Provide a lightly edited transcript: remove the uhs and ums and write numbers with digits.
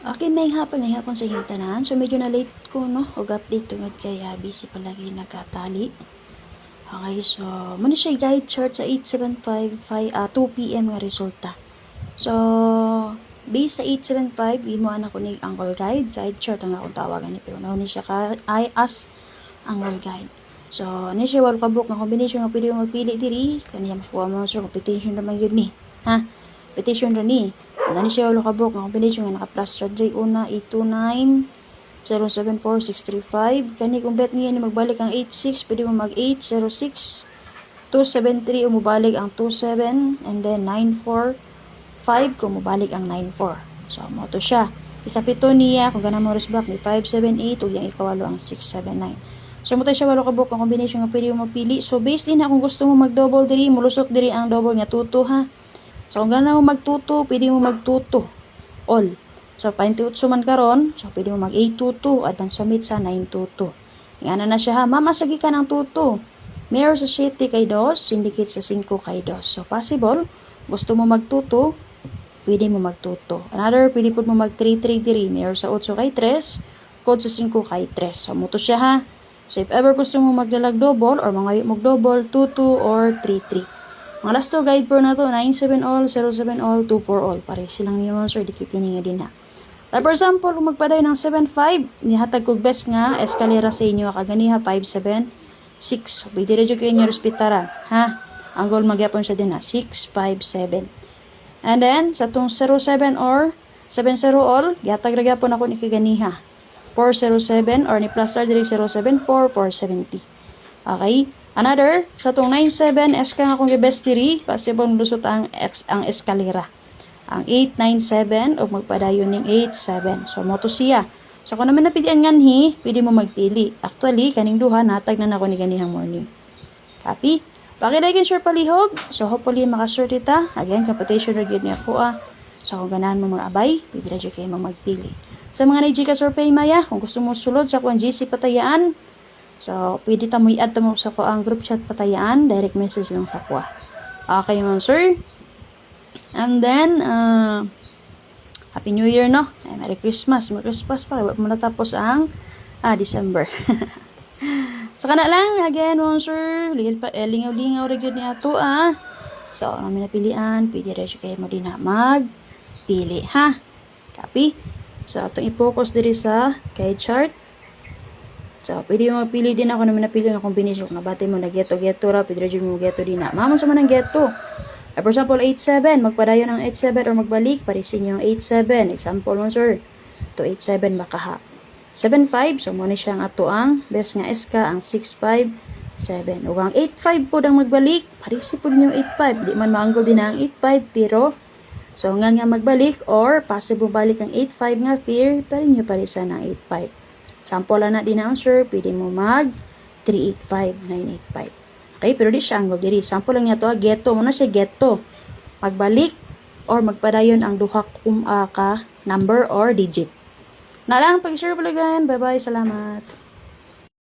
Okay, may hapon sa inyong tanan. So, medyo na late ko, no? Og-update tungod kaya busy palagi nagkatali. Okay, so, muna siya guide chart sa 875, 2 p.m. nga resulta. So, based sa 875, imo anak ko ni angle guide chart ang akong tawagan ni pero ni siya ka ay as angle guide. So, ano siya walo ka book nga combination nga pwede mo magpili diri kaniya mas mo sa competition naman yun ni. Ha? Competition ra ni. Ano siya walo ka book nga combination nga naka plus ra diri una 829 074635 kani kung bet niya ni magbalik ang 86 pwede mo mag 806 273 umubalik ang 27 and then 945 kung mubalik ang 94. So mo to siya. Ikapito niya kung ganang mo back ni 578 ug yang ikawalo ang 679. So mo to siya walo ka book ang combination nga pwede mo mapili. So based din na kung gusto mo mag double diri mulusok diri ang double nga 22 ha. So kung ganang mo mag 22 pwede mo mag 22 all. So, 28 man karon, so pwede mo mag 822, advance pamit sa 922. Ingana na siya ha, mamasagi ka ng 22. Mirror sa 7 kay 2, syndicate sa 5 kay 2. So, possible, gusto mo mag 22, pwede mo mag 22. Another, pwede po mo mag 33 diri, mirror sa 8 kay 3, code sa 5 kay 3. So, muto siya ha. So, if ever gusto mo magdalag double or mga mag double, 22 or 33. Mga last to guide po na to, 97 all, 07 all, 24 all. Pare silang niyo, sir, dikitin nga din ha. For example, kung magpaday ng 7.5, nihatag kog best nga, eskalera sa inyo, kaganiha 5.7.6. Pwede rin kayo inyo respetaran, ha? Ang goal magyapon siya din na, 6.5.7. And then, sa itong 0.7 or 7.0 all, yatag ragyapon ako ni kaganiha. 4.07 or ni plus diri 0.74, 4.70. Okay? Another, sa itong 9.7, eska nga kung best diri, possible lusot ang eskalera. Ang 897 o magpadayon ng 87. So, mo to siya. So, kung naman napilian nganhi, pwede mo magpili. Actually, kaning duha, natag na ako ni ganihang morning. Copy? Pakilike and share palihog. So, hopefully, makasure kita. Again, computation review niya po So, kung ganahan mo mga abay, pwede na dyan kayo magpili. Sa mga na-GCA survey maya, kung gusto mo sulod sa kuang GC Patayaan, so, pwede ta mo i-add mo sa kuang group chat Patayaan, direct message lang sa kuha. Okay, mga sir. And then, Happy New Year, no? Merry Christmas. Merry Christmas pa. Wala mo natapos ang December. So, kana lang. Again, sir. Lingaw-lingaw rin yun ni ato, So, namin napilian. Pwede rin kayo mo din na magpili, ha? Copy? So, itong i-focus diri sa guide chart. So, pwede mo magpili din ako namin napili ng combination. Kung nabati mo na geto-geto ra, pwede rin mo geto din na. Mamon sa man ang geto. For example, 87, magpadayon ng 87 or magbalik, parisin yung 87. Example mo, sir. To 87 makaha. 75, so muna siya ang ato ang best nga SK, ang 657. O ang 85 po dang magbalik, parisi po yung 85. Di man maanggol din ang 85, pero so nga magbalik or possible balik ang 85 nga fear, parin nyo parisa ng 85. Sample na din ang answer, pwede mo mag 385, 985. Okay, pero di siya angle diri. Sample lang niya to, geto. Muna siya geto. Magbalik or magpadayon ang duha ka number or digit. Nalang pag-share pala ganyan. Bye-bye. Salamat.